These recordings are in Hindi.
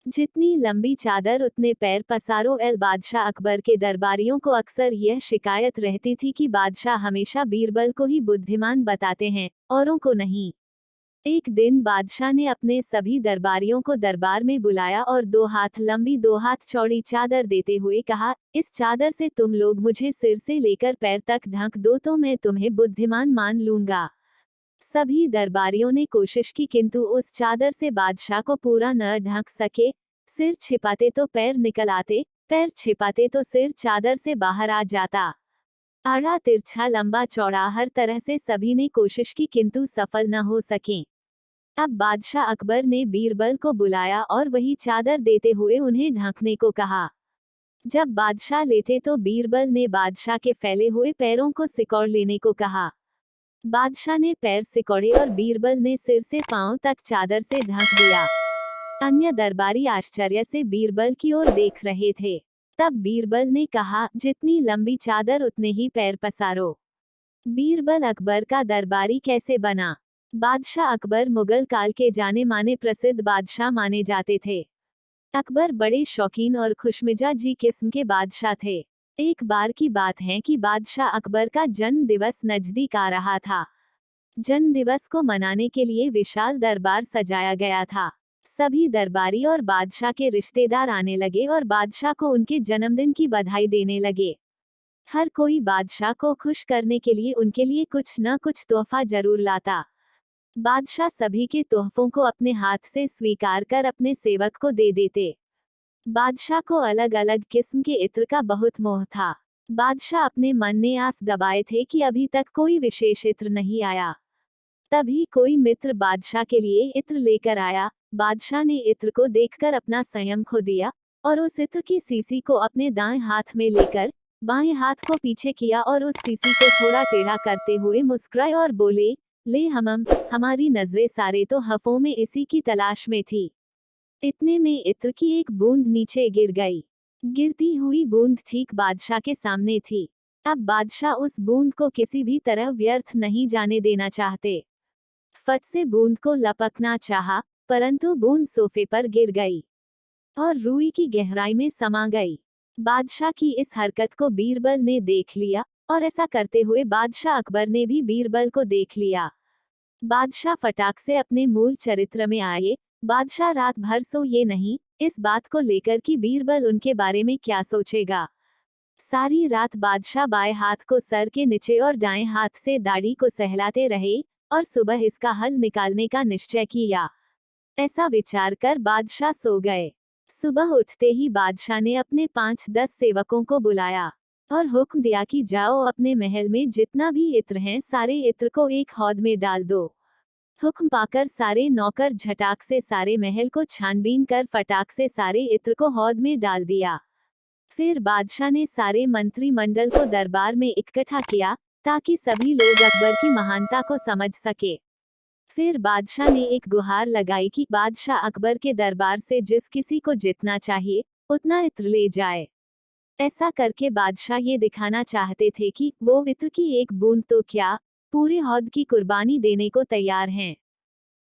जितनी लंबी चादर उतने पैर पसारो। बादशाह अकबर के दरबारियों को अक्सर यह शिकायत रहती थी कि बादशाह हमेशा बीरबल को ही बुद्धिमान बताते हैं, औरों को नहीं। एक दिन बादशाह ने अपने सभी दरबारियों को दरबार में बुलाया और 2 हाथ लंबी 2 हाथ चौड़ी चादर देते हुए कहा, इस चादर से तुम लोग मुझे सिर से लेकर पैर तक ढक दो तो मैं तुम्हें बुद्धिमान मान लूंगा। सभी दरबारियों ने कोशिश की किंतु उस चादर से बादशाह को पूरा न ढक सके। सिर छिपाते तो पैर निकल आते, पैर छिपाते तो सिर चादर से बाहर आ जाता। आड़ा तिरछा लंबा चौड़ा हर तरह से सभी ने कोशिश की किंतु सफल न हो सके। अब बादशाह अकबर ने बीरबल को बुलाया और वही चादर देते हुए उन्हें ढकने को कहा। जब बादशाह लेटे तो बीरबल ने बादशाह के फैले हुए पैरों को सिकोड़ लेने को कहा। बादशाह ने पैर सिकोड़े और बीरबल ने सिर से पांव तक चादर से ढक दिया। अन्य दरबारी आश्चर्य से बीरबल की ओर देख रहे थे। तब बीरबल ने कहा, जितनी लंबी चादर उतने ही पैर पसारो। बीरबल अकबर का दरबारी कैसे बना? बादशाह अकबर मुगल काल के जाने माने प्रसिद्ध बादशाह माने जाते थे। अकबर बड़े शौकीन और खुशमिजाजी किस्म के बादशाह थे। एक बार की बात है कि बादशाह अकबर का जन्म दिवस नजदीक आ रहा था। जन्म दिवस को मनाने के लिए विशाल दरबार सजाया गया था। सभी दरबारी और बादशाह के रिश्तेदार आने लगे और बादशाह को उनके जन्मदिन की बधाई देने लगे। हर कोई बादशाह को खुश करने के लिए उनके लिए कुछ न कुछ तोहफा जरूर लाता। बादशाह सभी के तोहफों को अपने हाथ से स्वीकार कर अपने सेवक को दे देते। बादशाह को अलग अलग किस्म के इत्र का बहुत मोह था। बादशाह अपने मन ने आस दबाए थे कि अभी तक कोई विशेष इत्र नहीं आया। तभी कोई मित्र बादशाह के लिए इत्र लेकर आया। बादशाह ने इत्र को देखकर अपना संयम खो दिया और उस इत्र की सीसी को अपने दाएं हाथ में लेकर बाएं हाथ को पीछे किया और उस सीसी को थोड़ा टेढ़ा करते हुए मुस्कुराए और बोले, ले हमारी नजरें सारे तो हफों में इसी की तलाश में थी। इतने में इत्र की एक बूंद नीचे गिर गई। गिरती हुई बूंद ठीक बादशाह के सामने थी। अब बादशाह उस बूंद को किसी भी तरह व्यर्थ नहीं जाने देना चाहते। फट से बूंद को लपकना चाहा, परंतु बूंद सोफे पर गिर गई और रुई की गहराई में समा गई। बादशाह की इस हरकत को बीरबल ने देख लिया और ऐसा करते हुए बादशाह अकबर ने भी बीरबल को देख लिया। बादशाह फटाक से अपने मूल चरित्र में आए। बादशाह रात भर सोए नहीं, इस बात को लेकर कि बीरबल उनके बारे में क्या सोचेगा। सारी रात बादशाह बाएं हाथ को सर के नीचे और दाएं हाथ से दाढ़ी को सहलाते रहे और सुबह इसका हल निकालने का निश्चय किया। ऐसा विचार कर बादशाह सो गए। सुबह उठते ही बादशाह ने अपने 5-10 सेवकों को बुलाया और हुक्म दिया कि जाओ अपने महल में जितना भी इत्र हैं सारे इत्र को एक हौद में डाल दो। हुक्म पाकर सारे नौकर झटाक से सारे महल को छानबीन कर फटाक से सारे इत्र को हौद में डाल दिया। फिर बादशाह ने सारे मंत्रिमंडल को दरबार में इकट्ठा किया ताकि सभी लोग अकबर की महानता को समझ सके। फिर बादशाह ने एक गुहार लगाई कि बादशाह अकबर के दरबार से जिस किसी को जितना चाहिए उतना इत्र ले जाए। ऐसा करके बादशाह ये दिखाना चाहते थे कि वो इत्र की एक बूंद तो क्या, पूरे हौद की कुर्बानी देने को तैयार हैं।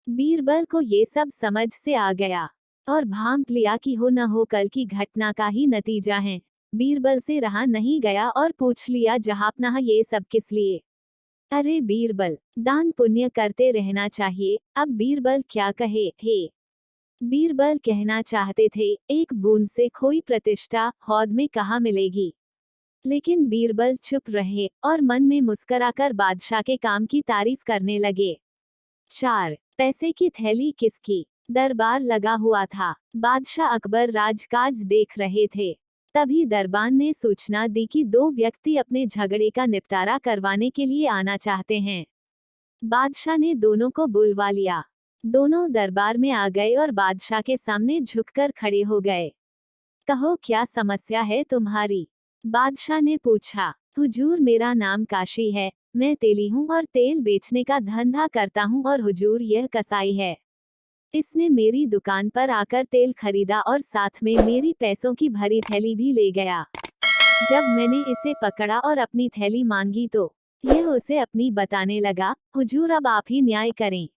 बीरबल को ये सब समझ से आ गया और भांप लिया कि हो न हो कल की घटना का ही नतीजा है। बीरबल से रहा नहीं गया और पूछ लिया, जहांपनाह ये सब किस लिए? अरे बीरबल, दान पुण्य करते रहना चाहिए। अब बीरबल क्या कहे हे। बीरबल कहना चाहते थे, एक बूंद से खोई प्रतिष्ठा हौद में कहाँ मिलेगी। लेकिन बीरबल चुप रहे और मन में मुस्कुराकर बादशाह के काम की तारीफ करने लगे। 4. पैसे की थैली किसकी? दरबार लगा हुआ था। बादशाह अकबर राजकाज देख रहे थे। तभी दरबान ने सूचना दी कि 2 व्यक्ति अपने झगड़े का निपटारा करवाने के लिए आना चाहते हैं। बादशाह ने दोनों को बुलवा लिया। दोनों दरबार में आ गए और बादशाह के सामने झुककर खड़े हो गए। कहो क्या समस्या है तुम्हारी? बादशाह ने पूछा। हुजूर, मेरा नाम काशी है, मैं तेली हूँ और तेल बेचने का धंधा करता हूँ और हुजूर यह कसाई है। इसने मेरी दुकान पर आकर तेल खरीदा और साथ में मेरी पैसों की भरी थैली भी ले गया। जब मैंने इसे पकड़ा और अपनी थैली मांगी तो यह उसे अपनी बताने लगा। हुजूर, अब आप ही न्याय करें।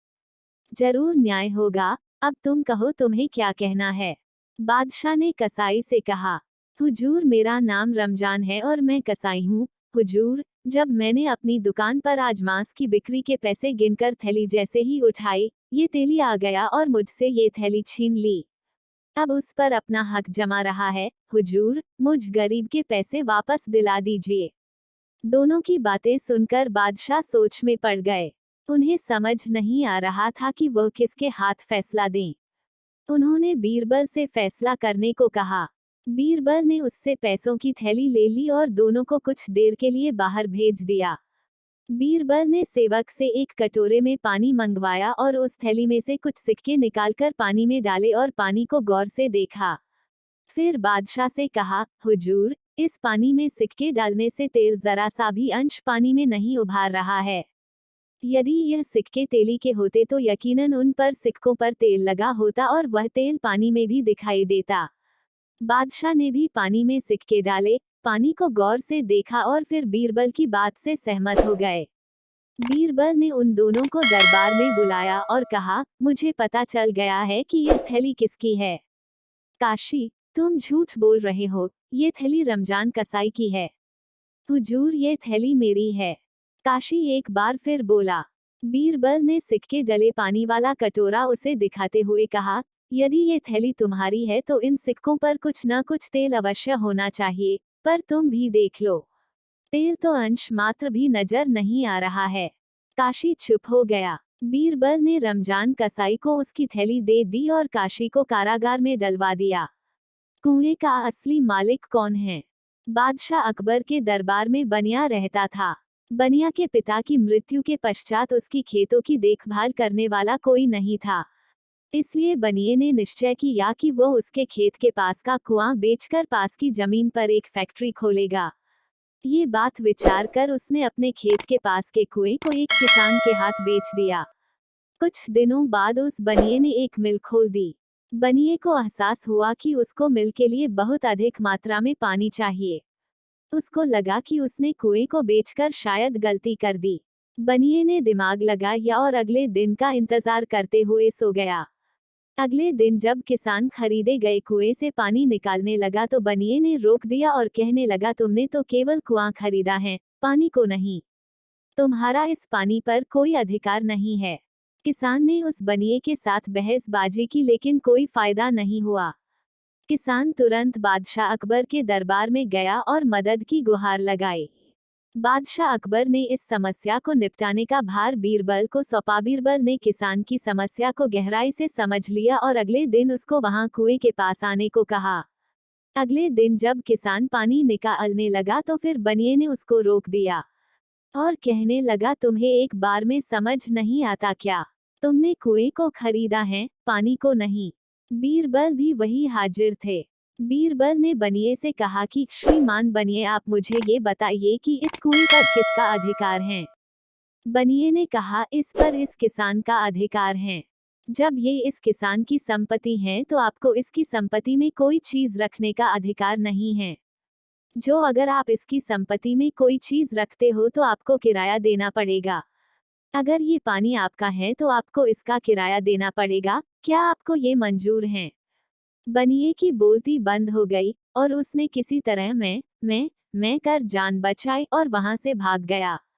जरूर न्याय होगा। अब तुम कहो, तुम्हें क्या कहना है? बादशाह ने कसाई से कहा, हुजूर मेरा नाम रमजान है और मैं कसाई हूँ। हुजूर, जब मैंने अपनी दुकान पर आज मांस की बिक्री के पैसे गिनकर थैली जैसे ही उठाई, ये तेली आ गया और मुझसे ये थैली छीन ली। अब उस पर अपना हक जमा रहा है। हुजूर, मुझ गरीब के पैसे वापस दिला दीजिए। दोनों की बातें सुनकर बादशाह सोच में पड़ गए। उन्हें समझ नहीं आ रहा था कि वह किसके हाथ फैसला दें। उन्होंने बीरबल से फैसला करने को कहा। बीरबल ने उससे पैसों की थैली ले ली और दोनों को कुछ देर के लिए बाहर भेज दिया। बीरबल ने सेवक से एक कटोरे में पानी मंगवाया और उस थैली में से कुछ सिक्के निकालकर पानी में डाले और पानी को गौर से देखा। फिर बादशाह से कहा, हुजूर, इस पानी में सिक्के डालने से तेल जरा सा भी अंश पानी में नहीं उभार रहा है। यदि यह सिक्के तेली के होते तो यकीनन उन पर सिक्कों पर तेल लगा होता और वह तेल पानी में भी दिखाई देता। बादशाह ने भी पानी में सिक्के डाले, पानी को गौर से देखा और फिर बीरबल की बात से सहमत हो गए। बीरबल ने उन दोनों को दरबार में बुलाया और कहा, मुझे पता चल गया है कि यह थैली किसकी है। काशी, तुम झूठ बोल रहे हो, ये थैली रमजान कसाई की है। हुजूर, ये थैली मेरी है। काशी एक बार फिर बोला। बीरबल ने सिक्के डले पानी वाला कटोरा उसे दिखाते हुए कहा, यदि ये थैली तुम्हारी है तो इन सिक्कों पर कुछ न कुछ तेल अवश्य होना चाहिए, पर तुम भी देख लो। तेल तो अंश मात्र भी नजर नहीं आ रहा है। काशी चुप हो गया। बीरबल ने रमजान कसाई को उसकी थैली दे दी और काशी को कारागार में डलवा दिया। कुएं का असली मालिक कौन है? बादशाह अकबर के दरबार में बनिया रहता था। बनिया के पिता की मृत्यु के पश्चात उसकी खेतों की देखभाल करने वाला कोई नहीं था। इसलिए बनिए ने निश्चय किया कि वह उसके खेत के पास का कुआं बेचकर पास की जमीन पर एक फैक्ट्री खोलेगा। ये बात विचार कर उसने अपने खेत के पास के कुएं को एक किसान के हाथ बेच दिया। कुछ दिनों बाद उस बनिए ने एक मिल खोल दी। बनिए को एहसास हुआ कि उसको मिल के लिए बहुत अधिक मात्रा में पानी चाहिए। उसको लगा कि उसने कुएं को बेचकर शायद गलती कर दी। बनिए ने दिमाग लगाया और अगले दिन का इंतजार करते हुए सो गया। अगले दिन जब किसान खरीदे गए कुएं से पानी निकालने लगा तो बनिए ने रोक दिया और कहने लगा, तुमने तो केवल कुआं खरीदा है, पानी को नहीं। तुम्हारा इस पानी पर कोई अधिकार नहीं है। किसान ने उस बनिए के साथ बहसबाजी की लेकिन कोई फायदा नहीं हुआ। किसान तुरंत बादशाह अकबर के दरबार में गया और मदद की गुहार लगाई। बादशाह अकबर ने इस समस्या को निपटाने का भार बीरबल को सौंपा। बीरबल ने किसान की समस्या को गहराई से समझ लिया और अगले दिन उसको वहां कुएं के पास आने को कहा। अगले दिन जब किसान पानी निकालने लगा तो फिर बनिए ने उसको रोक दिया और कहने लगा, तुम्हें एक बार में समझ नहीं आता क्या? तुमने कुएं को खरीदा है, पानी को नहीं। बीरबल भी वही हाजिर थे। बीरबल ने बनिए से कहा कि श्रीमान बनिए, आप मुझे ये बताइए कि इस कुएं पर किसका अधिकार है? बनिए ने कहा, इस पर इस किसान का अधिकार है। जब ये इस किसान की संपत्ति है तो आपको इसकी संपत्ति में कोई चीज रखने का अधिकार नहीं है। जो अगर आप इसकी संपत्ति में कोई चीज रखते हो तो आपको किराया देना पड़ेगा। अगर ये पानी आपका है तो आपको इसका किराया देना पड़ेगा। क्या आपको ये मंजूर है? बनिए की बोलती बंद हो गई और उसने किसी तरह मैं कर जान बचाई और वहां से भाग गया।